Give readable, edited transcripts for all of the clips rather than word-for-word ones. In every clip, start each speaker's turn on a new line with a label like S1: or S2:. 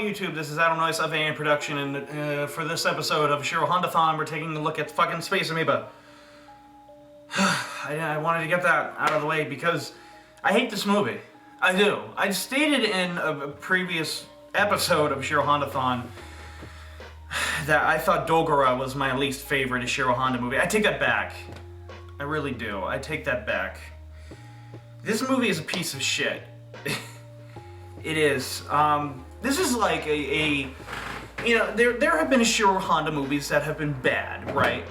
S1: YouTube, this is Honda-thon of AN Production, and for this episode of Ishiro Honda-thon, we're taking a look at fucking SPACE AMOEBA. I wanted to get that out of the way because I hate this movie. I do. I stated in a previous episode of Ishiro Honda-thon that I thought Dogora was my least favorite Ishiro Honda movie. I take that back. I really do. I take that back. This movie is a piece of shit. It is. This is like you know, there have been Ishiro Honda movies that have been bad, right?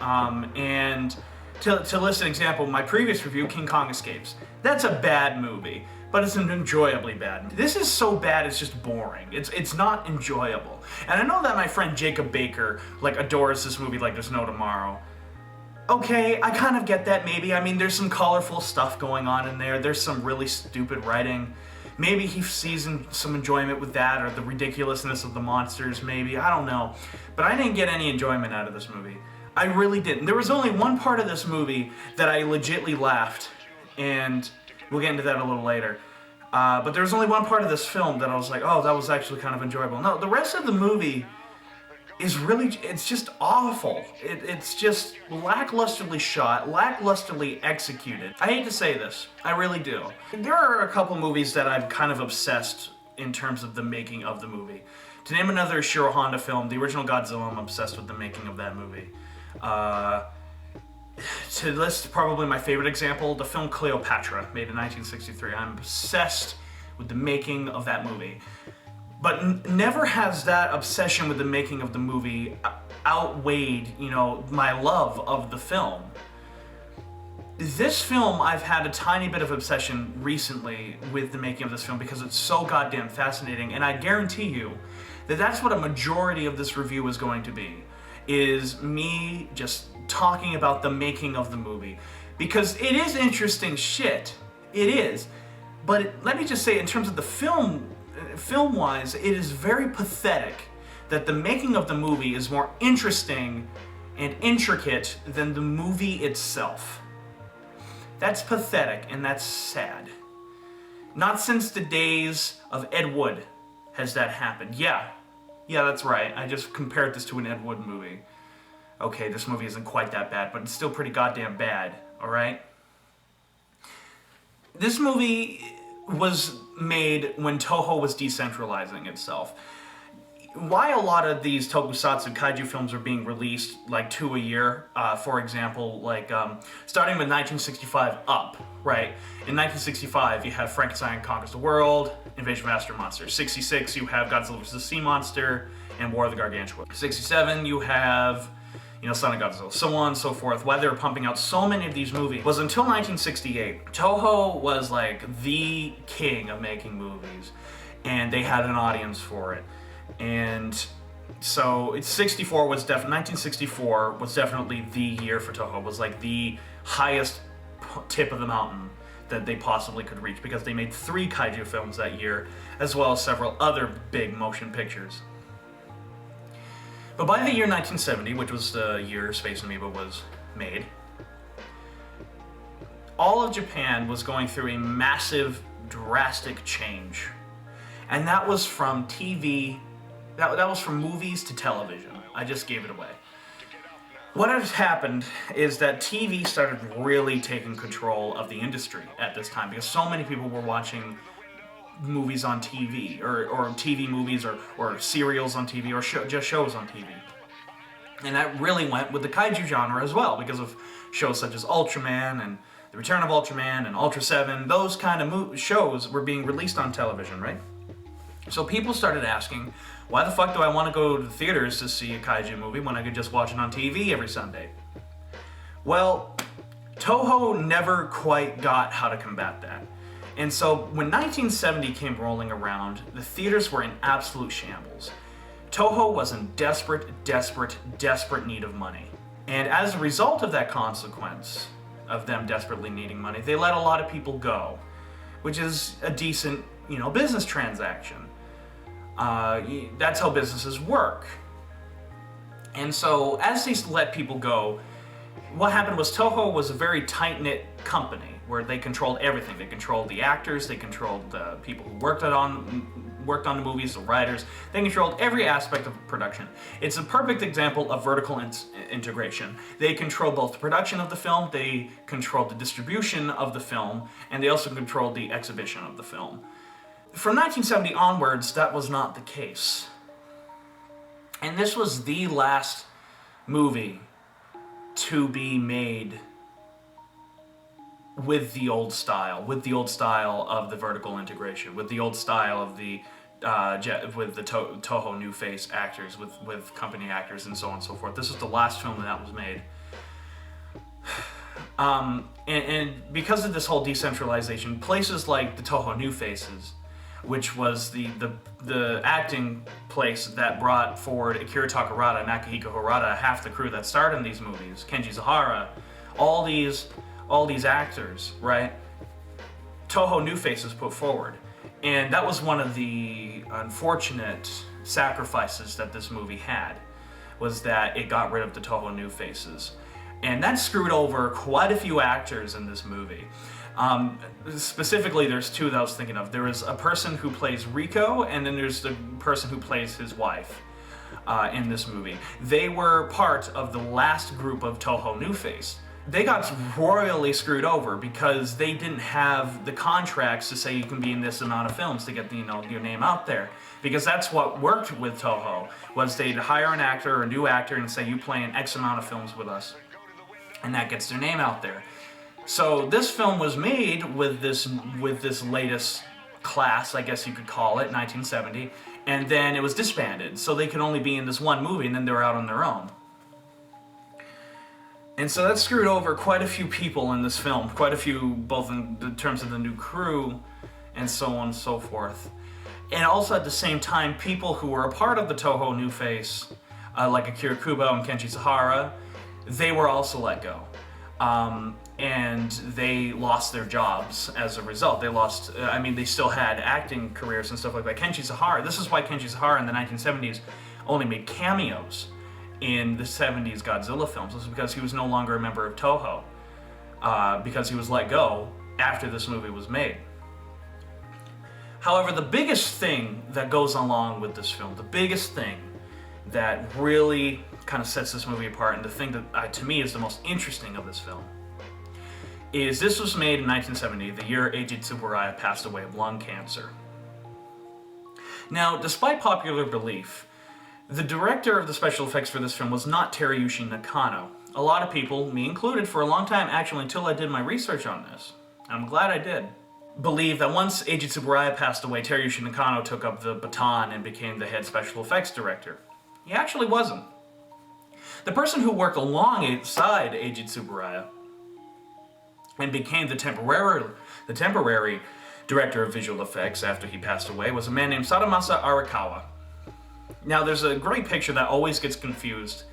S1: And to list an example, my previous review, King Kong Escapes. That's a bad movie, but it's an enjoyably bad. This is so bad it's just boring. It's not enjoyable. And I know that my friend Jacob Baker like adores this movie like there's no tomorrow. Okay, I kind of get that maybe. I mean, there's some colorful stuff going on in there. There's some really stupid writing. Maybe he sees some enjoyment with that, or the ridiculousness of the monsters, maybe. I don't know. But I didn't get any enjoyment out of this movie. I really didn't. There was only one part of this movie that I legitly laughed, and we'll get into that a little later. But there was only one part of this film that I was like, oh, that was actually kind of enjoyable. No, the rest of the movie is really, it's just awful. It's just lacklusterly shot, lacklusterly executed. I hate to say this, I really do. There are a couple movies that I'm kind of obsessed in terms of the making of the movie. To name another Ishiro Honda film, the original Godzilla, I'm obsessed with the making of that movie. To list probably my favorite example, the film Cleopatra, made in 1963. I'm obsessed with the making of that movie. But never has that obsession with the making of the movie outweighed, you know, my love of the film. This film, I've had a tiny bit of obsession recently with the making of this film because it's so goddamn fascinating, and I guarantee you that that's what a majority of this review is going to be, is me just talking about the making of the movie. Because it is interesting shit. It is. But let me just say, in terms of the film-wise, it is very pathetic that the making of the movie is more interesting and intricate than the movie itself. That's pathetic, and that's sad. Not since the days of Ed Wood has that happened. Yeah, that's right. I just compared this to an Ed Wood movie. Okay, this movie isn't quite that bad, but it's still pretty goddamn bad, alright? This movie was made when Toho was decentralizing itself. Why a lot of these tokusatsu kaiju films are being released like 2 a year, for example, like starting with 1965 up, right? In 1965 you have Frankenstein Conquers the World, Invasion of Astro Monsters. 66 you have Godzilla vs. the Sea Monster and War of the Gargantua. 67 you have, you know, Son of Godzilla, so on and so forth. Why they were pumping out so many of these movies was until 1968. Toho was like the king of making movies, and they had an audience for it. And so 1964 was definitely the year for Toho. It was like the highest tip of the mountain that they possibly could reach, because they made 3 kaiju films that year, as well as several other big motion pictures. But by the year 1970, which was the year SPACE AMOEBA was made, all of Japan was going through a massive, drastic change. And that was from TV, that was from movies to television. I just gave it away. What has happened is that TV started really taking control of the industry at this time, because so many people were watching movies on TV, or TV movies, or serials on TV, or just shows on TV. And that really went with the kaiju genre as well, because of shows such as Ultraman, and The Return of Ultraman, and Ultra 7. Those kind of shows were being released on television, right? So people started asking, why the fuck do I want to go to the theaters to see a kaiju movie when I could just watch it on TV every Sunday? Well, Toho never quite got how to combat that. And so when 1970 came rolling around, the theaters were in absolute shambles. Toho was in desperate need of money. And as a result of that consequence, of them desperately needing money, they let a lot of people go, which is a decent, you know, business transaction. That's how businesses work. And so as they let people go, what happened was Toho was a very tight-knit company where they controlled everything. They controlled the actors, they controlled the people who worked on worked on the movies, the writers. They controlled every aspect of production. It's a perfect example of vertical integration. They control both the production of the film, they controlled the distribution of the film, and they also controlled the exhibition of the film. From 1970 onwards, that was not the case. And this was the last movie to be made with the old style of the vertical integration, with the old style of the with the Toho New Face actors, with company actors and so on and so forth. This was the last film that was made. And because of this whole decentralization, places like the Toho New Faces, which was the acting place that brought forward Akira Takarada, Nakahiko Harada, half the crew that starred in these movies, Kenji Zahara, all these actors, right? Toho New Faces put forward. And that was one of the unfortunate sacrifices that this movie had, was that it got rid of the Toho New Faces. And that screwed over quite a few actors in this movie. Specifically, there's two that I was thinking of. There is a person who plays Rico, and then there's the person who plays his wife in this movie. They were part of the last group of Toho New Face. They got royally screwed over because they didn't have the contracts to say you can be in this amount of films to get your name out there. Because that's what worked with Toho, was they'd hire an actor or a new actor and say, you play in X amount of films with us. And that gets their name out there. So this film was made with this latest class, I guess you could call it, 1970, and then it was disbanded, so they could only be in this one movie, and then they were out on their own. And so that screwed over quite a few people in this film, quite a few, both in terms of the new crew, and so on and so forth. And also at the same time, people who were a part of the Toho New Face, like Akira Kubo and Kenji Sahara, they were also let go. And they lost their jobs as a result. They lost, they still had acting careers and stuff like that. Kenji Sahara, this is why Kenji Sahara in the 1970s only made cameos in the 70s Godzilla films. This is because he was no longer a member of Toho, because he was let go after this movie was made. However, the biggest thing that goes along with this film, the biggest thing that really kind of sets this movie apart, and the thing that to me is the most interesting of this film, is this was made in 1970, the year Eiji Tsuburaya passed away of lung cancer. Now, despite popular belief, the director of the special effects for this film was not Teruyushi Nakano. A lot of people, me included, for a long time, actually until I did my research on this, I'm glad I did, believe that once Eiji Tsuburaya passed away, Teruyushi Nakano took up the baton and became the head special effects director. He actually wasn't. The person who worked alongside Eiji Tsuburaya and became the temporary director of visual effects after he passed away was a man named Sadamasa Arakawa. Now, there's a great picture that always gets confused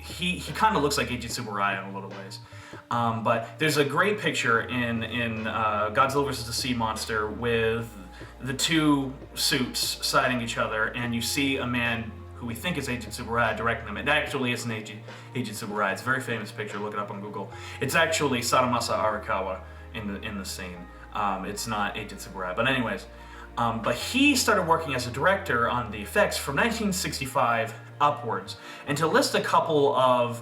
S1: he kind of looks like Eiji Tsuburaya in a little ways. But there's a great picture in Godzilla vs. the Sea Monster with the two suits siding each other, and you see a man who we think is Eiji Tsuburaya directing them. It actually isn't Eiji Tsuburaya. It's a very famous picture. Look it up on Google. It's actually Sadamasa Arakawa in the scene. It's not Eiji Tsuburaya. But anyways, but he started working as a director on the effects from 1965 upwards. And to list a couple of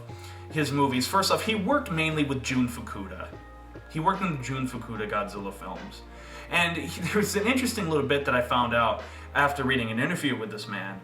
S1: his movies, first off, he worked mainly with Jun Fukuda. He worked in the Jun Fukuda Godzilla films. And there's an interesting little bit that I found out after reading an interview with this man,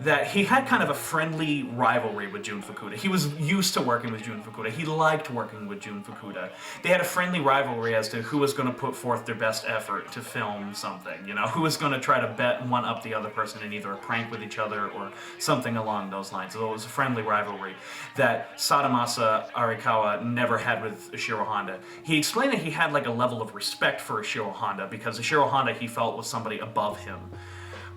S1: that he had kind of a friendly rivalry with Jun Fukuda. He was used to working with Jun Fukuda. He liked working with Jun Fukuda. They had a friendly rivalry as to who was going to put forth their best effort to film something, who was going to try to bet one up the other person in either a prank with each other or something along those lines. So it was a friendly rivalry that Sadamasa Arikawa never had with Ishiro Honda. He explained that he had like a level of respect for Ishiro Honda because Ishiro Honda he felt was somebody above him,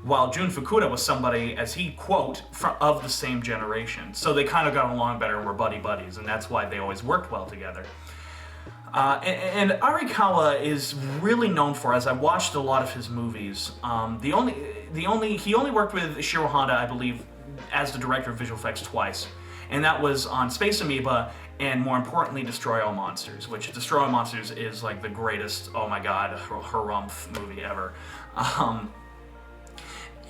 S1: while Jun Fukuda was somebody, as he quote, of the same generation. So they kind of got along better and were buddies, and that's why they always worked well together. And Arikawa is really known for, as I watched a lot of his movies, he only worked with Ishiro Honda, I believe, as the director of visual effects twice, and that was on Space Amoeba and more importantly, Destroy All Monsters, which Destroy All Monsters is like the greatest, oh my god, harumph movie ever.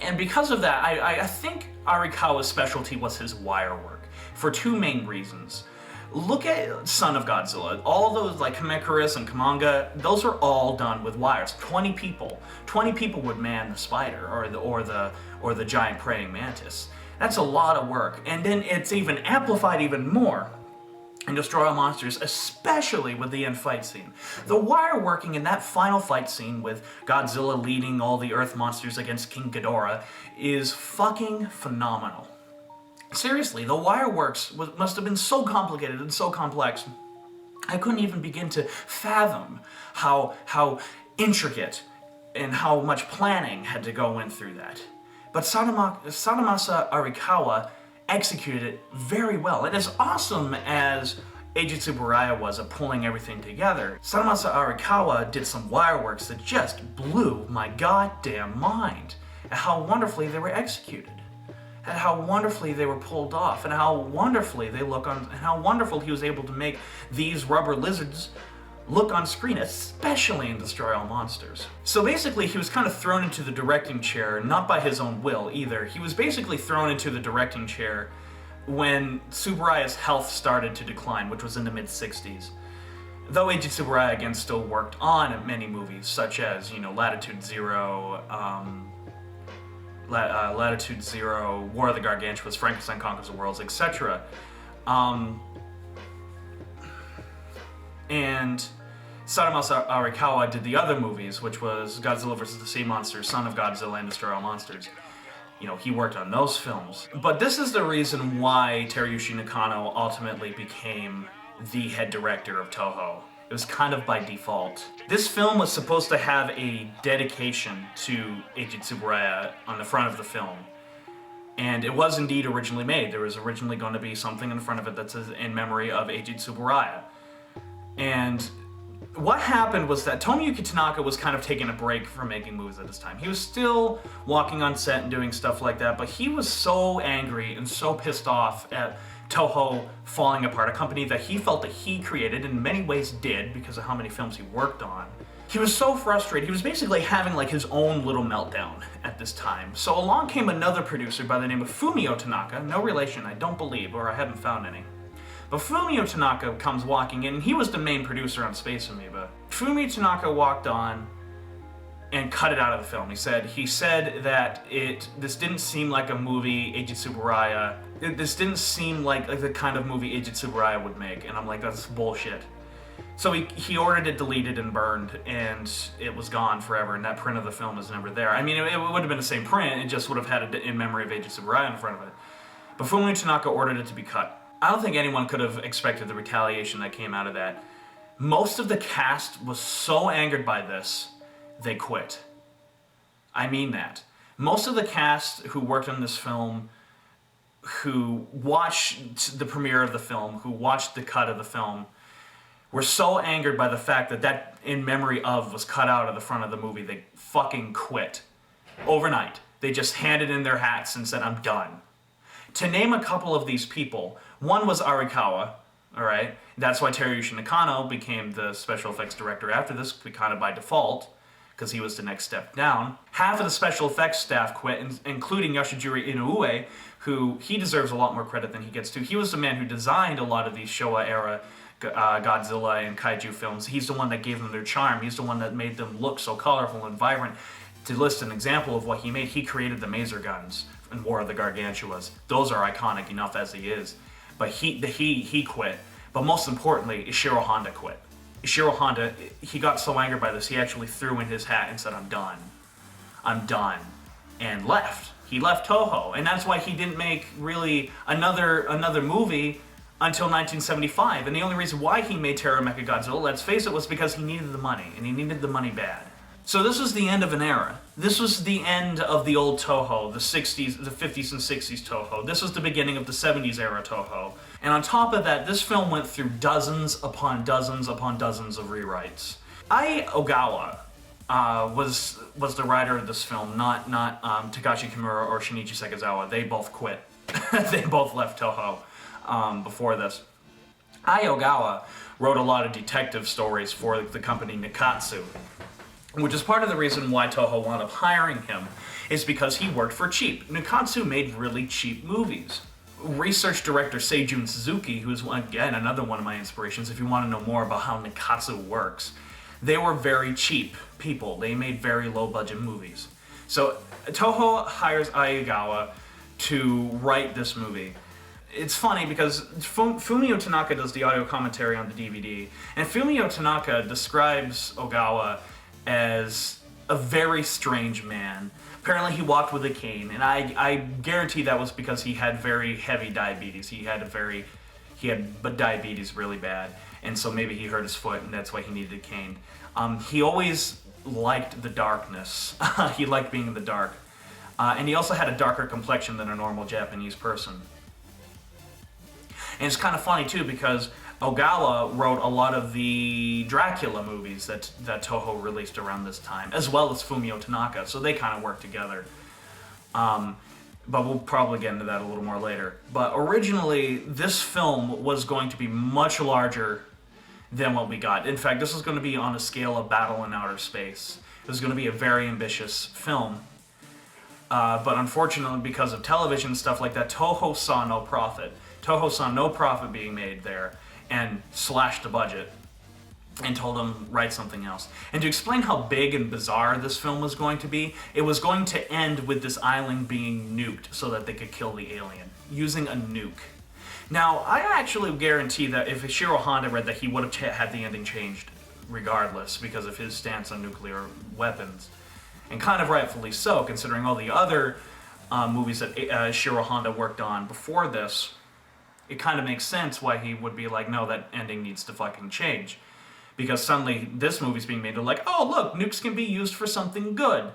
S1: And because of that, I think Arikawa's specialty was his wire work, for two main reasons. Look at Son of Godzilla. All those, like Kamehameha and Kamanga, those are all done with wires. 20 people. 20 people would man the spider or the giant praying mantis. That's a lot of work. And then it's even amplified even more in Destroy All Monsters, especially with the end fight scene. The wire working in that final fight scene with Godzilla leading all the Earth monsters against King Ghidorah is fucking phenomenal. Seriously, the wire works must have been so complicated and so complex, I couldn't even begin to fathom how intricate and how much planning had to go in through that. But Sadamasa Arikawa executed it very well. And as awesome as Eiji Tsuburaya was at pulling everything together, Sadamasa Arikawa did some wire works that just blew my goddamn mind at how wonderfully they were executed, and how wonderfully they were pulled off, and how wonderfully they look on, and how wonderful he was able to make these rubber lizards look on screen, especially in Destroy All Monsters. So basically, he was kind of thrown into the directing chair, not by his own will either. He was basically thrown into the directing chair when Tsuburaya's health started to decline, which was in the mid-60s. Though Eiji Tsuburaya, again, still worked on many movies, such as, Latitude Zero, Latitude Zero, War of the Gargantuas, Frankenstein Conquers the Worlds, etc. And Sadamasa Arikawa did the other movies, which was Godzilla vs. the Sea Monsters, Son of Godzilla, and Destroy All Monsters. He worked on those films. But this is the reason why Teruyushi Nakano ultimately became the head director of Toho. It was kind of by default. This film was supposed to have a dedication to Eiji Tsuburaya on the front of the film. And it was indeed originally made. There was originally going to be something in front of it that says in memory of Eiji Tsuburaya. And what happened was that Tomoyuki Tanaka was kind of taking a break from making movies at this time. He was still walking on set and doing stuff like that, but he was so angry and so pissed off at Toho falling apart, a company that he felt that he created, and in many ways did, because of how many films he worked on. He was so frustrated, he was basically having like his own little meltdown at this time. So along came another producer by the name of Fumio Tanaka, no relation, I don't believe, or I haven't found any. But Fumio Tanaka comes walking in, and he was the main producer on Space Amoeba. Fumio Tanaka walked on and cut it out of the film. He said that this didn't seem like a movie Eiji Tsuburaya. This didn't seem like the kind of movie Eiji Tsuburaya would make, and I'm like, that's bullshit. So he ordered it deleted and burned, and it was gone forever, and that print of the film is never there. I mean, it would have been the same print, it just would have had it in memory of Eiji Tsuburaya in front of it. But Fumio Tanaka ordered it to be cut. I don't think anyone could have expected the retaliation that came out of that. Most of the cast was so angered by this, they quit. I mean that. Most of the cast who worked on this film, who watched the premiere of the film, who watched the cut of the film, were so angered by the fact that in memory of was cut out of the front of the movie, they fucking quit. Overnight. They just handed in their hats and said, I'm done. To name a couple of these people, one was Arikawa, alright? That's why Teruyushi Nakano became the special effects director after this, kind of by default, because he was the next step down. Half of the special effects staff quit, including Yoshijiro Inoue, who he deserves a lot more credit than he gets to. He was the man who designed a lot of these Showa-era Godzilla and Kaiju films. He's the one that gave them their charm. He's the one that made them look so colorful and vibrant. To list an example of what he made, he created the Maser guns in War of the Gargantuas. Those are iconic enough as he is. But he quit. But most importantly, Ishiro Honda quit. Ishiro Honda, he got so angered by this, he actually threw in his hat and said, I'm done. I'm done. And left. He left Toho. And that's why he didn't make really another movie until 1975. And the only reason why he made Terror Mechagodzilla, let's face it, was because he needed the money. And he needed the money bad. So this was the end of an era. This was the end of the old Toho, the 60s, the 50s and 60s Toho. This was the beginning of the 70s era Toho. And on top of that, this film went through dozens upon dozens upon dozens of rewrites. Ai Ogawa was the writer of this film, not Takashi Kimura or Shinichi Sekizawa. They both quit. They both left Toho before this. Ai Ogawa wrote a lot of detective stories for the company Nikkatsu, which is part of the reason why Toho wound up hiring him, is because he worked for cheap. Nikkatsu made really cheap movies. Research director Seijun Suzuki, who's again another one of my inspirations, if you want to know more about how Nikkatsu works, they were very cheap people. They made very low budget movies. So Toho hires Ai Ogawa to write this movie. It's funny because Fumio Tanaka does the audio commentary on the DVD, and Fumio Tanaka describes Ogawa as a very strange man. Apparently he walked with a cane, and I guarantee that was because he had very heavy diabetes. He had diabetes really bad, and so maybe he hurt his foot, and that's why he needed a cane. He always liked the darkness. He liked being in the dark. And he also had a darker complexion than a normal Japanese person. And it's kind of funny too because Ogawa wrote a lot of the Dracula movies that Toho released around this time, as well as Fumio Tanaka, so they kind of work together. But we'll probably get into that a little more later. But originally, this film was going to be much larger than what we got. In fact, this was going to be on a scale of Battle in Outer Space. It was going to be a very ambitious film. But unfortunately, because of television and stuff like that, Toho saw no profit. Toho saw no profit being made there and slashed the budget and told him, write something else. And to explain how big and bizarre this film was going to be, it was going to end with this island being nuked so that they could kill the alien, using a nuke. Now, I actually guarantee that if Ishiro Honda read that, he would have had the ending changed regardless because of his stance on nuclear weapons. And kind of rightfully so, considering all the other movies that Ishiro Honda worked on before this. It kind of makes sense why he would be like, no, that ending needs to fucking change. Because suddenly this movie's being made, they're like, oh look, nukes can be used for something good.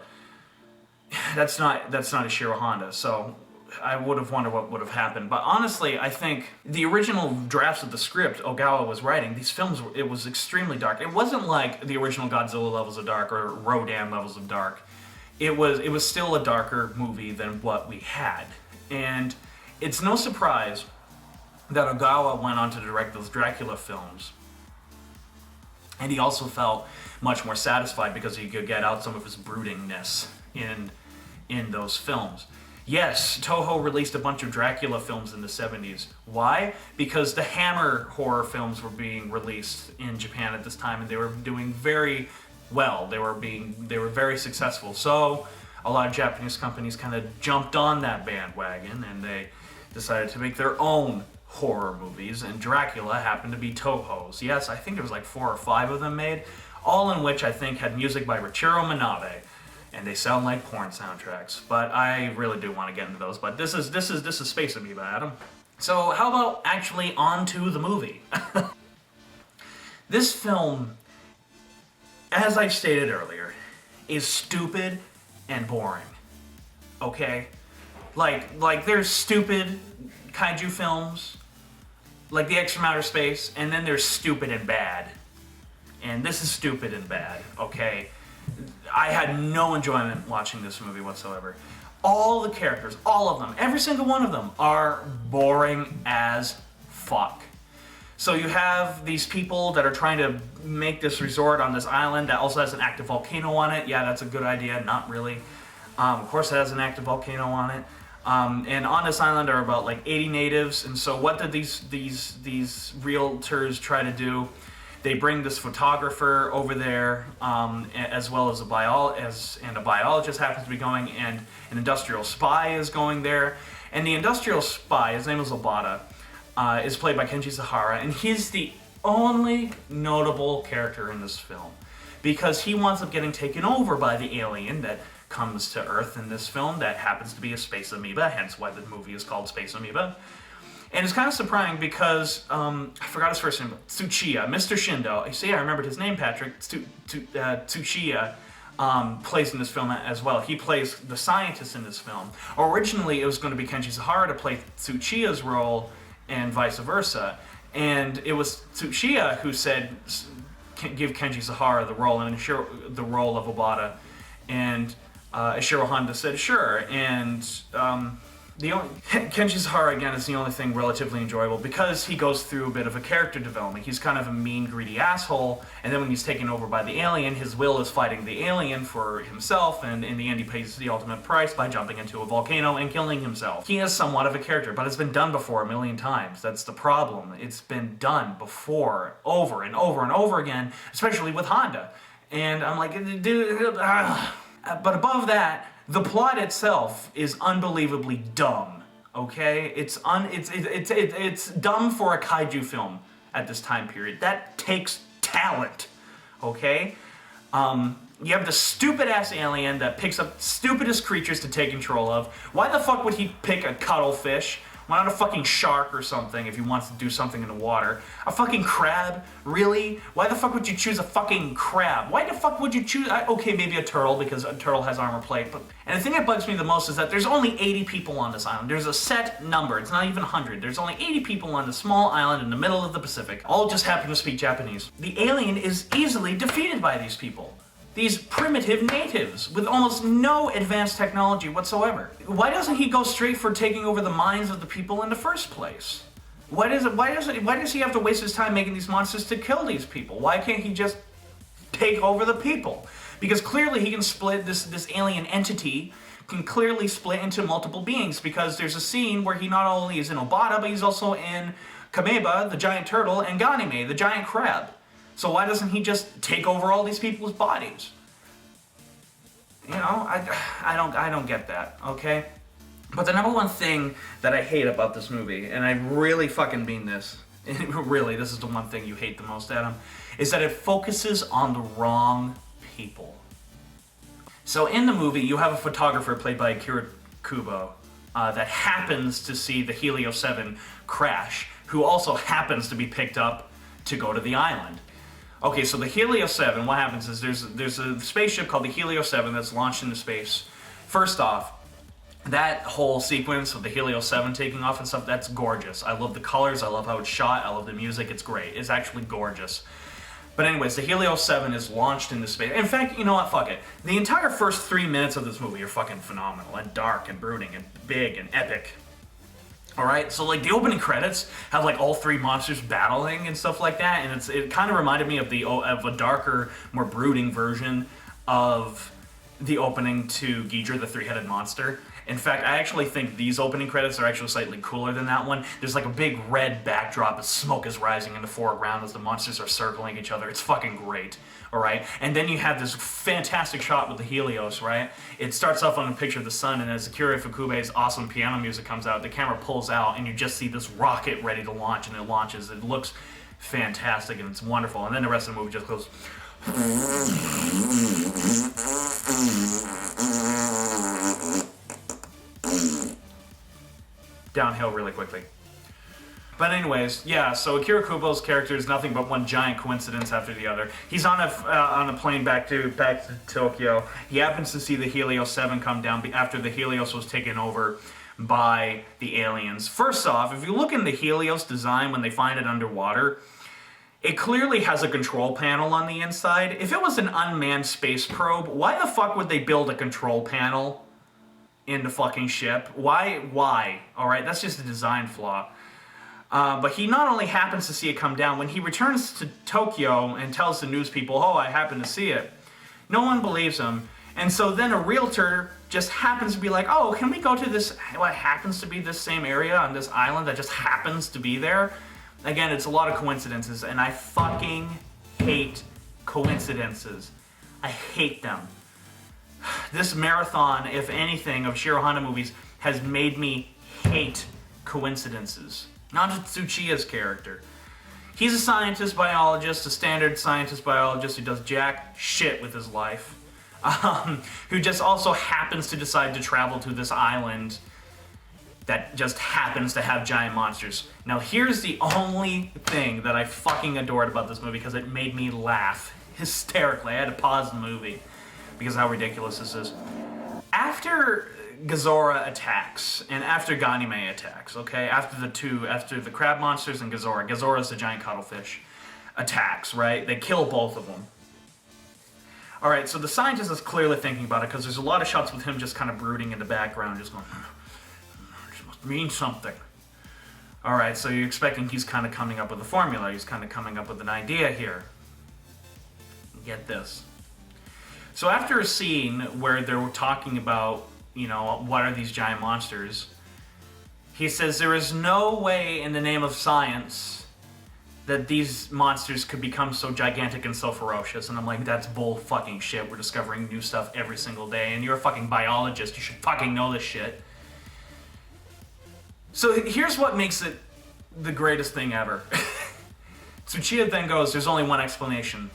S1: That's not Ishiro Honda, so I would have wondered what would have happened. But honestly, I think the original drafts of the script Ogawa was writing, these films, it was extremely dark. It wasn't like the original Godzilla levels of dark or Rodan levels of dark. It was still a darker movie than what we had. And it's no surprise that Ogawa went on to direct those Dracula films. And he also felt much more satisfied because he could get out some of his broodingness in those films. Yes, Toho released a bunch of Dracula films in the 70s. Why? Because the Hammer horror films were being released in Japan at this time, and they were doing very well. They were very successful. So a lot of Japanese companies kind of jumped on that bandwagon, and they decided to make their own horror movies, and Dracula happened to be Toho's. Yes, I think there was like 4 or 5 of them made, all in which I think had music by Richiro Manabe, and they sound like porn soundtracks. But I really do want to get into those. But this is Space Amoeba, Adam. So how about actually on to the movie? This film, as I stated earlier, is stupid and boring. Okay? Like there's stupid kaiju films, like The X from Outer Space, and then there's stupid and bad. And this is stupid and bad, okay? I had no enjoyment watching this movie whatsoever. All the characters, all of them, every single one of them are boring as fuck. So you have these people that are trying to make this resort on this island that also has an active volcano on it. Yeah, that's a good idea, not really. Of course it has an active volcano on it. And on this island are about like 80 natives, and so what did these realtors try to do? They bring this photographer over there, as well as a biologist happens to be going, and an industrial spy is going there. And the industrial spy, his name is Obata, is played by Kenji Sahara, and he's the only notable character in this film because he winds up getting taken over by the alien that comes to Earth in this film that happens to be a space amoeba, hence why the movie is called Space Amoeba. And it's kind of surprising because, I forgot his first name, Tsuchiya, Mr. Shindo. See, I remembered his name, Patrick. Tsuchiya plays in this film as well. He plays the scientist in this film. Originally, it was going to be Kenji Sahara to play Tsuchiya's role and vice versa. And it was Tsuchiya who said, give Kenji Sahara the role and Ishiro, the role of Obata. And Ishiro Honda said, sure. And Kenshihara again is the only thing relatively enjoyable because he goes through a bit of a character development. He's kind of a mean, greedy asshole, and then when he's taken over by the alien, his will is fighting the alien for himself, and in the end he pays the ultimate price by jumping into a volcano and killing himself. He is somewhat of a character, but it's been done before a million times. That's the problem. It's been done before, over and over and over again, especially with Honda. And I'm like, dude, but above that, the plot itself is unbelievably dumb, okay? It's dumb for a kaiju film at this time period. That takes talent, okay? You have the stupid-ass alien that picks up stupidest creatures to take control of. Why the fuck would he pick a cuttlefish? Why not a fucking shark or something if he wants to do something in the water? A fucking crab? Really? Why the fuck would you choose a fucking crab? Why the fuck would you choose... Okay, maybe a turtle, because a turtle has armor plate. And the thing that bugs me the most is that there's only 80 people on this island. There's a set number. It's not even 100. There's only 80 people on this small island in the middle of the Pacific. All just happen to speak Japanese. The alien is easily defeated by these people. These primitive natives with almost no advanced technology whatsoever. Why doesn't he go straight for taking over the minds of the people in the first place? Why does he have to waste his time making these monsters to kill these people? Why can't he just take over the people? Because clearly he can split this alien entity can clearly split into multiple beings, because there's a scene where he not only is in Obata, but he's also in Kameba, the giant turtle, and Ganime, the giant crab. So why doesn't he just take over all these people's bodies? You know, I don't get that, okay? But the number one thing that I hate about this movie, and I really fucking mean this, really, this is the one thing you hate the most, Adam, is that it focuses on the wrong people. So in the movie, you have a photographer played by Akira Kubo that happens to see the Helio 7 crash, who also happens to be picked up to go to the island. Okay, so the Helio 7, what happens is there's a spaceship called the Helio 7 that's launched into space. First off, that whole sequence of the Helio 7 taking off and stuff, that's gorgeous. I love the colors, I love how it's shot, I love the music, it's great. It's actually gorgeous. But anyways, the Helio 7 is launched into space. In fact, you know what, fuck it. The entire first 3 minutes of this movie are fucking phenomenal, and dark, and brooding, and big, and epic. Alright, so like the opening credits have like all 3 monsters battling and stuff like that, and it kind of reminded me of a darker, more brooding version of the opening to Ghidra, the 3-headed monster. In fact, I actually think these opening credits are actually slightly cooler than that one. There's like a big red backdrop as smoke is rising in the foreground as the monsters are circling each other. It's fucking great, alright? And then you have this fantastic shot with the Helios, right? It starts off on a picture of the sun, and as Akira Fukube's awesome piano music comes out, the camera pulls out, and you just see this rocket ready to launch, and it launches. It looks fantastic, and it's wonderful. And then the rest of the movie just goes... downhill really quickly. But anyways, yeah, so Akira Kubo's character is nothing but one giant coincidence after the other. He's on a plane back to Tokyo. He happens to see the Helio 7 come down after the Helios was taken over by the aliens. First off, if you look in the Helios design when they find it underwater, it clearly has a control panel on the inside. If it was an unmanned space probe, why the fuck would they build a control panel in the fucking ship? Why? Alright, that's just a design flaw. But he not only happens to see it come down, when he returns to Tokyo and tells the news people, oh, I happen to see it, no one believes him. And so then a realtor just happens to be like, oh, can we go to this, what happens to be this same area on this island that just happens to be there? Again, it's a lot of coincidences, and I fucking hate coincidences. I hate them. This marathon, if anything, of Ishiro Honda movies has made me hate coincidences. Not just Tsuchiya's character. He's a scientist biologist, a standard scientist biologist who does jack shit with his life, who just also happens to decide to travel to this island that just happens to have giant monsters. Now here's the only thing that I fucking adored about this movie, because it made me laugh hysterically. I had to pause the movie because of how ridiculous this is. After Gazora attacks, and after Ganime attacks, okay? After the crab monsters and Gazora's the giant cuttlefish, attacks, right? They kill both of them. Alright, so the scientist is clearly thinking about it, because there's a lot of shots with him just kind of brooding in the background, just going... means something. Alright, so you're expecting he's kind of coming up with a formula. He's kind of coming up with an idea here. Get this. So after a scene where they're talking about, you know, what are these giant monsters, he says there is no way in the name of science that these monsters could become so gigantic and so ferocious. And I'm like, that's bull fucking shit. We're discovering new stuff every single day, and you're a fucking biologist. You should fucking know this shit. So here's what makes it the greatest thing ever. Tsuchiya then goes, there's only one explanation.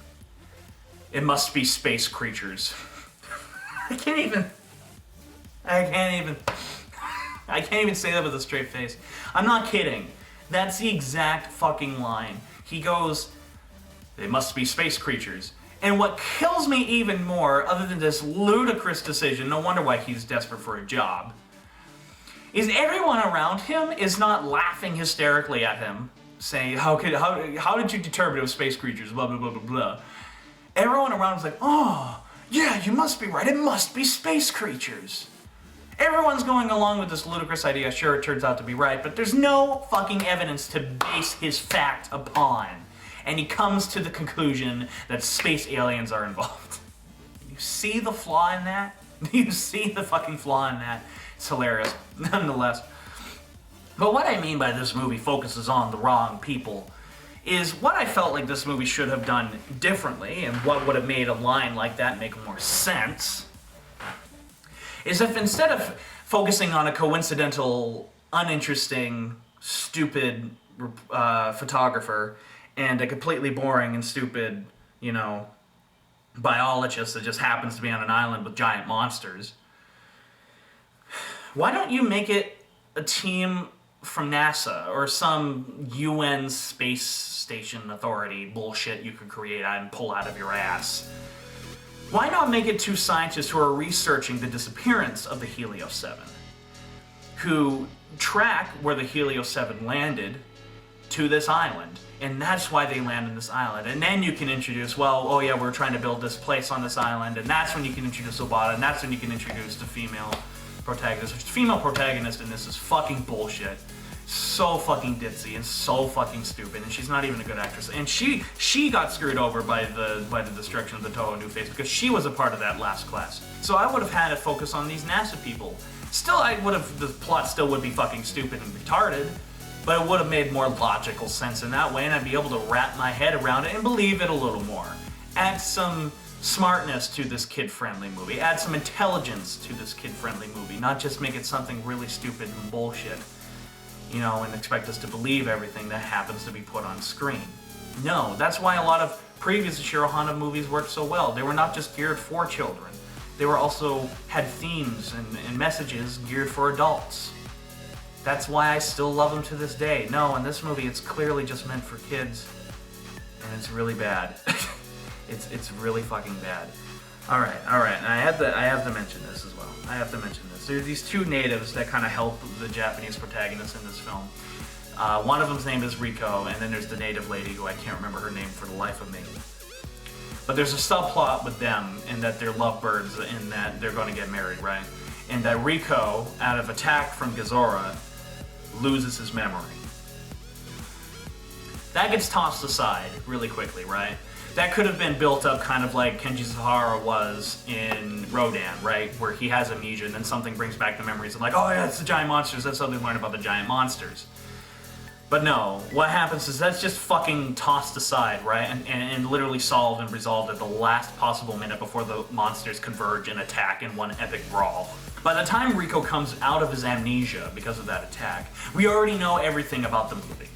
S1: It must be space creatures. I can't even say that with a straight face. I'm not kidding. That's the exact fucking line. He goes, they must be space creatures. And what kills me even more, other than this ludicrous decision, no wonder why he's desperate for a job, is everyone around him is not laughing hysterically at him, saying, how did you determine it was space creatures, blah, blah, blah, blah, blah. Everyone around is like, oh, yeah, you must be right. It must be space creatures. Everyone's going along with this ludicrous idea. Sure, it turns out to be right, but there's no fucking evidence to base his fact upon. And he comes to the conclusion that space aliens are involved. You see the flaw in that? You see the fucking flaw in that? It's hilarious, nonetheless. But what I mean by this movie focuses on the wrong people is what I felt like this movie should have done differently, and what would have made a line like that make more sense, is if instead of focusing on a coincidental, uninteresting, stupid photographer and a completely boring and stupid, you know, biologist that just happens to be on an island with giant monsters, why don't you make it a team from NASA or some UN space station authority bullshit you could create and pull out of your ass? Why not make it two scientists who are researching the disappearance of the Helios 7, who track where the Helios 7 landed to this island, and that's why they land on this island. And then you can introduce, well, oh yeah, we're trying to build this place on this island, and that's when you can introduce Obata, and that's when you can introduce the female protagonist. Which female protagonist in this is fucking bullshit. So fucking ditzy and so fucking stupid, and she's not even a good actress. And she got screwed over by the destruction of the Toho New Face because she was a part of that last class. So I would have had it focus on these NASA people. Still, the plot still would be fucking stupid and retarded, but it would have made more logical sense in that way, and I'd be able to wrap my head around it and believe it a little more. Add some smartness to this kid-friendly movie. Add some intelligence to this kid-friendly movie, not just make it something really stupid and bullshit, you know, and expect us to believe everything that happens to be put on screen. No, that's why a lot of previous Ishiro Honda movies worked so well. They were not just geared for children. They were also had themes and messages geared for adults. That's why I still love them to this day. No, in this movie, it's clearly just meant for kids, and it's really bad. It's really fucking bad. All right, and I have to mention this as well. There's these two natives that kind of help the Japanese protagonist in this film. One of them's name is Riko, and then there's the native lady who I can't remember her name for the life of me. But there's a subplot with them in that they're lovebirds, in that they're going to get married, right? And that Riko, out of attack from Gezora, loses his memory. That gets tossed aside really quickly, right? That could have been built up kind of like Kenji Sahara was in Rodan, right? Where he has amnesia and then something brings back the memories of like, oh yeah, it's the giant monsters, that's how they learn about the giant monsters. But no, what happens is that's just fucking tossed aside, right? And literally solved and resolved at the last possible minute before the monsters converge and attack in one epic brawl. By the time Riko comes out of his amnesia because of that attack, we already know everything about the movie.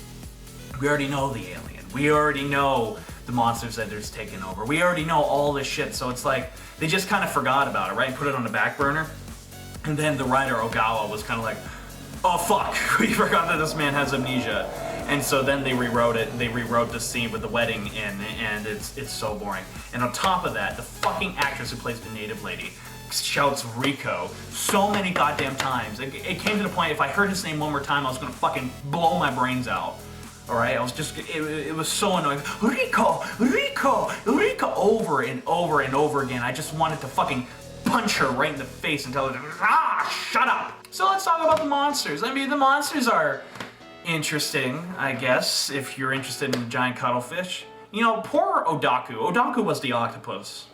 S1: We already know the alien. We already know the monsters that there's taken over. We already know all this shit, so it's like, they just kind of forgot about it, right? Put it on the back burner. And then the writer Ogawa was kind of like, oh fuck, we forgot that this man has amnesia. And so then they rewrote it, they rewrote the scene with the wedding in, and it's so boring. And on top of that, the fucking actress who plays the native lady shouts Riko so many goddamn times. It came to the point, if I heard his name one more time, I was gonna fucking blow my brains out. Alright, it was so annoying. Riko, Riko, Riko, over and over and over again. I just wanted to fucking punch her right in the face and tell her, shut up. So let's talk about the monsters. I mean, the monsters are interesting, I guess, if you're interested in the giant cuttlefish. You know, poor Odaku. Odaku was the octopus.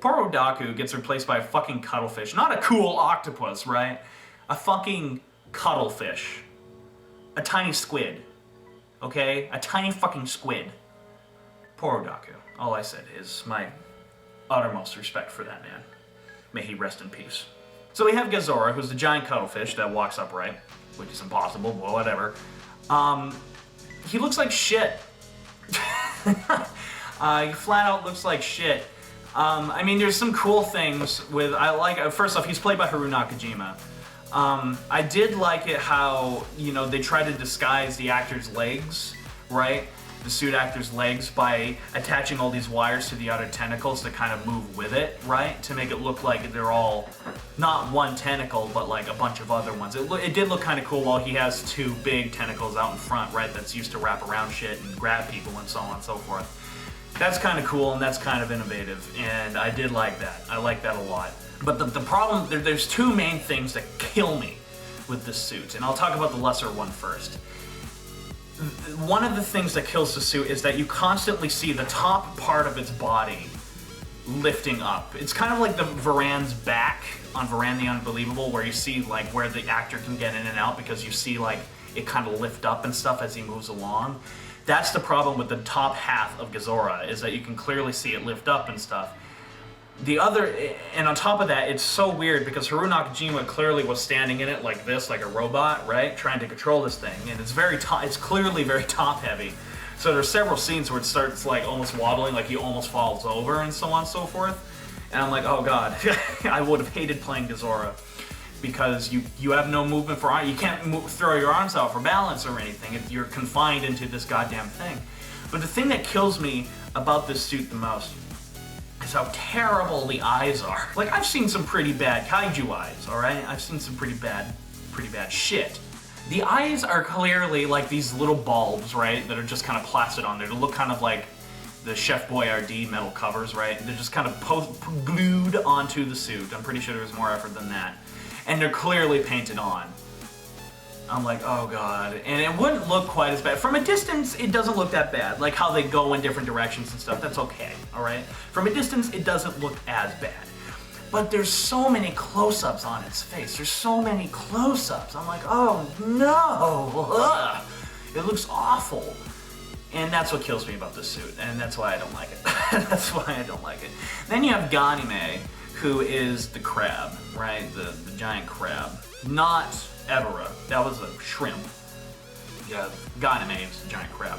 S1: Poor Odaku gets replaced by a fucking cuttlefish. Not a cool octopus, right? A fucking cuttlefish. A tiny squid. Okay? A tiny fucking squid. Poor Odaku. All I said is my uttermost respect for that man. May he rest in peace. So we have Gezora, who's the giant cuttlefish that walks upright, which is impossible, but whatever. He looks like shit. He flat out looks like shit. I mean, there's some cool things with, first off, he's played by Haru Nakajima. I did like it how, you know, they try to disguise the actor's legs, right? The suit actor's legs by attaching all these wires to the other tentacles to kind of move with it, right? To make it look like they're all not one tentacle, but like a bunch of other ones. It did look kind of cool while he has two big tentacles out in front, right? That's used to wrap around shit and grab people and so on and so forth. That's kind of cool and that's kind of innovative, and I did like that. I like that a lot. But the problem, there's two main things that kill me with this suit, and I'll talk about the lesser one first. One of the things that kills the suit is that you constantly see the top part of its body lifting up. It's kind of like the Varan's back on Varan the Unbelievable, where you see like where the actor can get in and out because you see like it kind of lift up and stuff as he moves along. That's the problem with the top half of Gezora, is that you can clearly see it lift up and stuff. The other, and on top of that, it's so weird because Haru Nakajima clearly was standing in it like this, like a robot, right? Trying to control this thing, and it's clearly very top heavy. So there's several scenes where it starts like almost waddling, like he almost falls over and so on and so forth. And I'm like, oh god, I would have hated playing Gezora because you have no movement for arm. You can't throw your arms out for balance or anything. You're confined into this goddamn thing. But the thing that kills me about this suit the most is how terrible the eyes are. Like, I've seen some pretty bad kaiju eyes, alright? I've seen some pretty bad shit. The eyes are clearly like these little bulbs, right? That are just kind of plastered on there to look kind of like the Chef Boyardee metal covers, right? They're just kind of glued onto the suit. I'm pretty sure there was more effort than that. And they're clearly painted on. I'm like, oh god. And it wouldn't look quite as bad. From a distance, it doesn't look that bad. Like how they go in different directions and stuff, that's okay, alright? From a distance, it doesn't look as bad. But there's so many close-ups on its face. There's so many close-ups. I'm like, oh no! Ugh. It looks awful. And that's what kills me about this suit. And that's why I don't like it. That's why I don't like it. Then you have Ganime, who is the crab, right? The giant crab. Not Evera. That was a shrimp. Yeah, Ganime is a giant crab.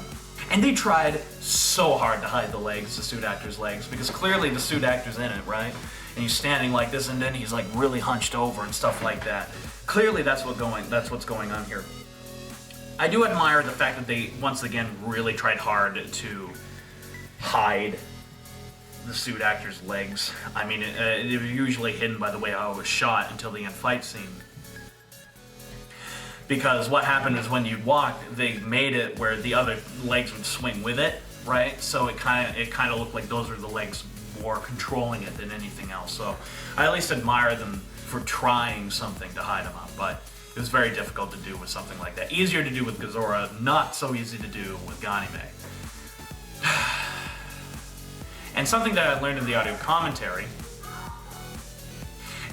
S1: And they tried so hard to hide the legs, the suit actor's legs, because clearly the suit actor's in it, right? And he's standing like this, and then he's like really hunched over and stuff like that. Clearly that's what's going on here. I do admire the fact that they, once again, really tried hard to hide the suit actor's legs. I mean, they were usually hidden by the way how it was shot until the end fight scene. Because what happened is when you walked, they made it where the other legs would swing with it, right? So it kind of looked like those were the legs more controlling it than anything else. So I at least admire them for trying something to hide them up, but it was very difficult to do with something like that. Easier to do with Gezora, not so easy to do with Ganime. And something that I learned in the audio commentary.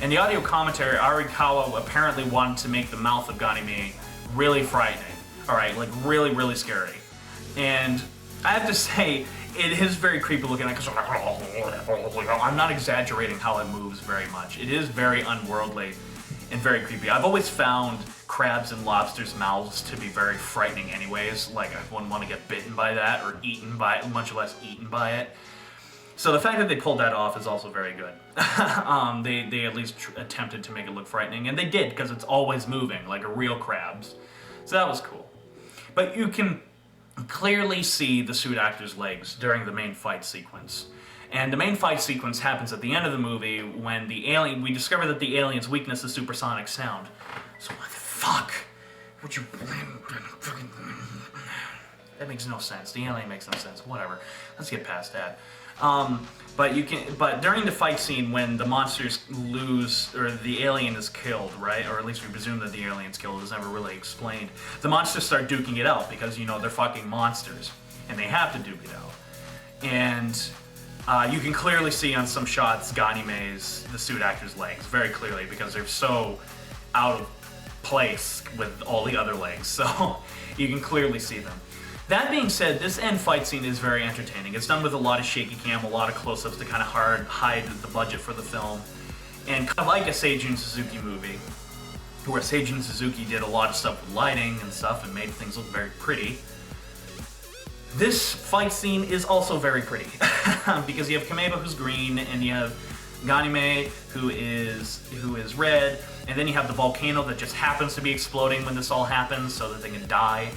S1: In the audio commentary, Arikawa apparently wanted to make the mouth of Ganime really frightening. Alright, like really, really scary. And I have to say, it is very creepy looking. I'm not exaggerating how it moves very much. It is very unworldly and very creepy. I've always found crabs and lobsters' mouths to be very frightening anyways. Like, I wouldn't want to get bitten by that or eaten by it, much less eaten by it. So the fact that they pulled that off is also very good. They at least attempted to make it look frightening, and they did, because it's always moving, like a real crab's. So that was cool. But you can clearly see the suit actor's legs during the main fight sequence. And the main fight sequence happens at the end of the movie when we discover that the alien's weakness is supersonic sound. So why the fuck would you blame... That makes no sense. The alien makes no sense. Whatever. Let's get past that. But during the fight scene, when the monsters lose, or the alien is killed, right? Or at least we presume that the alien's killed. It's never really explained. The monsters start duking it out because, you know, they're fucking monsters, and they have to duke it out. And you can clearly see on some shots Ganime's, the suit actor's legs, very clearly, because they're so out of place with all the other legs. So you can clearly see them. That being said, this end fight scene is very entertaining. It's done with a lot of shaky cam, a lot of close-ups to kind of hide the budget for the film. And kind of like a Seijun Suzuki movie, where Seijun Suzuki did a lot of stuff with lighting and stuff and made things look very pretty. This fight scene is also very pretty, because you have Kameba, who's green, and you have Ganime, who is red, and then you have the volcano that just happens to be exploding when this all happens so that they can die.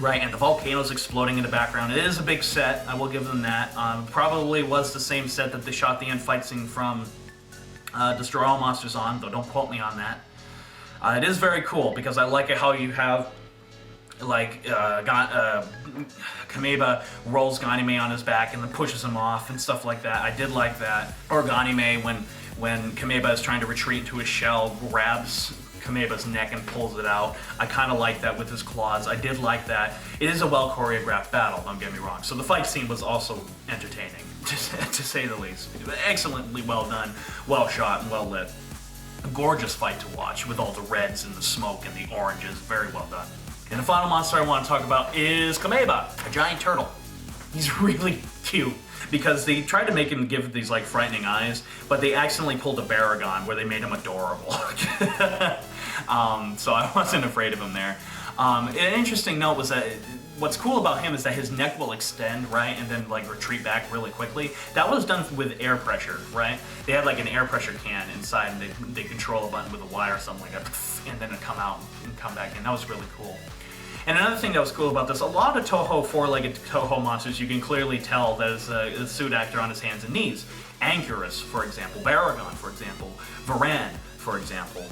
S1: Right, and the volcano's exploding in the background. It is a big set, I will give them that. Probably was the same set that they shot the end fight scene from Destroy All Monsters on, though don't quote me on that. It is very cool, because I like it how you have, like, Kameba rolls Ganime on his back and then pushes him off and stuff like that. I did like that. Or Ganime, when Kameba is trying to retreat to his shell, grabs Kameba's neck and pulls it out. I kind of like that with his claws. I did like that. It is a well choreographed battle, don't get me wrong. So the fight scene was also entertaining, to say the least. Excellently well done, well shot, and well lit. A gorgeous fight to watch with all the reds and the smoke and the oranges. Very well done. And the final monster I want to talk about is Kameba, a giant turtle. He's really cute, because they tried to make him give these like frightening eyes, but they accidentally pulled a Baragon where they made him adorable. So I wasn't afraid of him there. An interesting note was that what's cool about him is that his neck will extend, right, and then like retreat back really quickly. That was done with air pressure, right? They had like an air pressure can inside, and they control a button with a wire or something like that, and then it come out and come back in. That was really cool. And another thing that was cool about this, a lot of Toho, four-legged Toho monsters, you can clearly tell there's a suit actor on his hands and knees. Anchorus, for example, Baragon, for example, Varan, for example.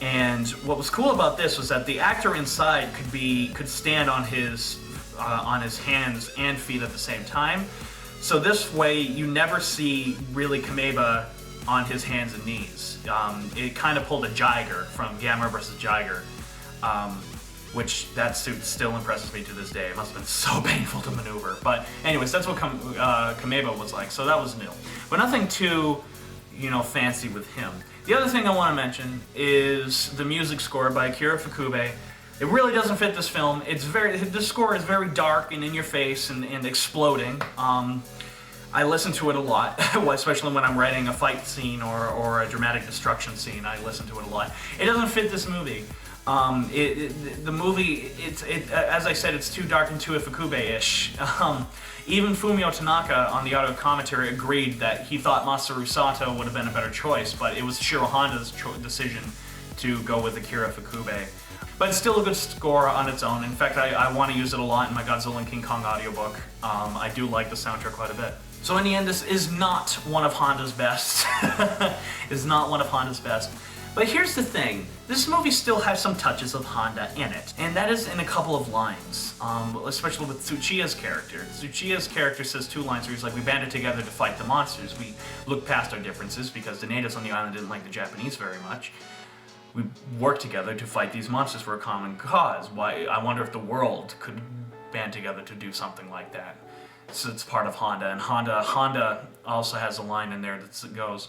S1: And what was cool about this was that the actor inside could stand on his hands and feet at the same time. So this way, you never see really Kameba on his hands and knees. It kind of pulled a Jiger from Gamera vs. Jiger. Which that suit still impresses me to this day. It must have been so painful to maneuver. But anyways, that's what Kameba was like, so that was new. But nothing too, fancy with him. The other thing I want to mention is the music score by Akira Ifukube. It really doesn't fit this film. This score is very dark and in your face and exploding. I listen to it a lot, especially when I'm writing a fight scene or a dramatic destruction scene. I listen to it a lot. It doesn't fit this movie. The movie, as I said, it's too dark and too Ifukube-ish. Even Fumio Tanaka on the audio commentary agreed that he thought Masaru Sato would have been a better choice, but it was Shiro Honda's decision to go with Akira Ifukube. But it's still a good score on its own. In fact, I want to use it a lot in my Godzilla and King Kong audiobook. I do like the soundtrack quite a bit. So in the end, this is not one of Honda's best. It's not one of Honda's best. But here's the thing, this movie still has some touches of Honda in it, and that is in a couple of lines, especially with Tsuchiya's character. Tsuchiya's character says two lines where he's like, we banded together to fight the monsters. We looked past our differences because the natives on the island didn't like the Japanese very much. We worked together to fight these monsters for a common cause. Why? I wonder if the world could band together to do something like that. So it's part of Honda, and Honda also has a line in there that goes,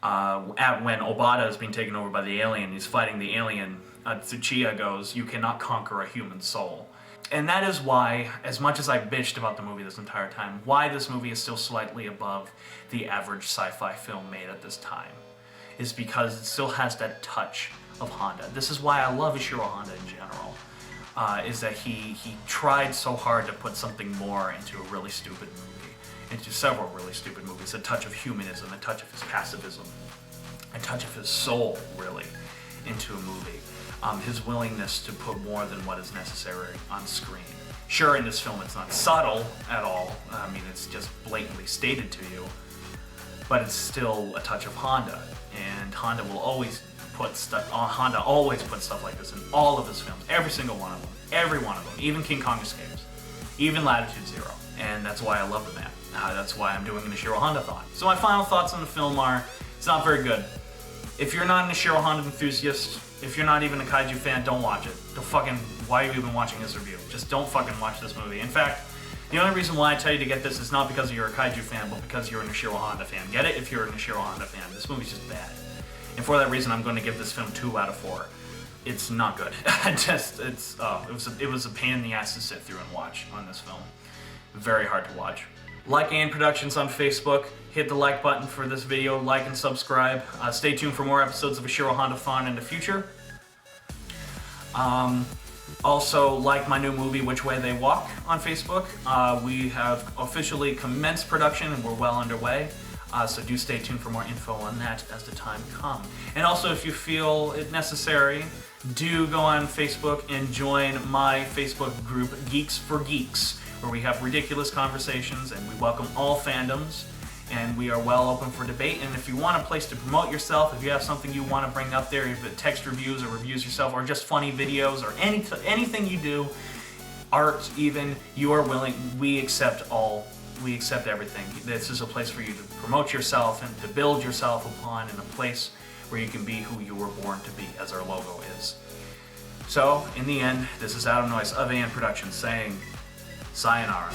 S1: when Obata is being taken over by the alien, he's fighting the alien, Tsuchiya goes, you cannot conquer a human soul. And that is why, as much as I bitched about the movie this entire time, why this movie is still slightly above the average sci-fi film made at this time, is because it still has that touch of Honda. This is why I love Ishiro Honda in general, is that he tried so hard to put something more into a really stupid movie. Into several really stupid movies, a touch of humanism, a touch of his pacifism, a touch of his soul, really, into a movie. His willingness to put more than what is necessary on screen. Sure, in this film it's not subtle at all, I mean it's just blatantly stated to you, but it's still a touch of Honda, and Honda will always Honda always puts stuff like this in all of his films, every single one of them, every one of them, even King Kong Escapes, even Latitude Zero, and that's why I love the man. That's why I'm doing an Ishiro Honda-thon. So my final thoughts on the film are, it's not very good. If you're not an Ishiro Honda enthusiast, if you're not even a kaiju fan, don't watch it. Why are you even watching this review? Just don't fucking watch this movie. In fact, the only reason why I tell you to get this is not because you're a kaiju fan, but because you're an Ishiro Honda fan. Get it if you're an Ishiro Honda fan. This movie's just bad. And for that reason, I'm going to give this film 2 out of 4. It's not good. It was a pain in the ass to sit through and watch on this film. Very hard to watch. Like AN Productions on Facebook. Hit the like button for this video. Like and subscribe. Stay tuned for more episodes of Ishiro Honda-thon in the future. Also, like my new movie, Which Way They Walk, on Facebook. We have officially commenced production and we're well underway. So do stay tuned for more info on that as the time comes. And also, if you feel it necessary, do go on Facebook and join my Facebook group, Geeks for Geeks, where we have ridiculous conversations and we welcome all fandoms. And we are well open for debate. And if you want a place to promote yourself, if you have something you want to bring up there, if it text reviews or reviews yourself, or just funny videos, or anything you do, art even, you are willing. We accept all. We accept everything. This is a place for you to promote yourself and to build yourself upon, and a place where you can be who you were born to be, as our logo is. So, in the end, this is Adam Noyce of AN Productions saying, sayonara.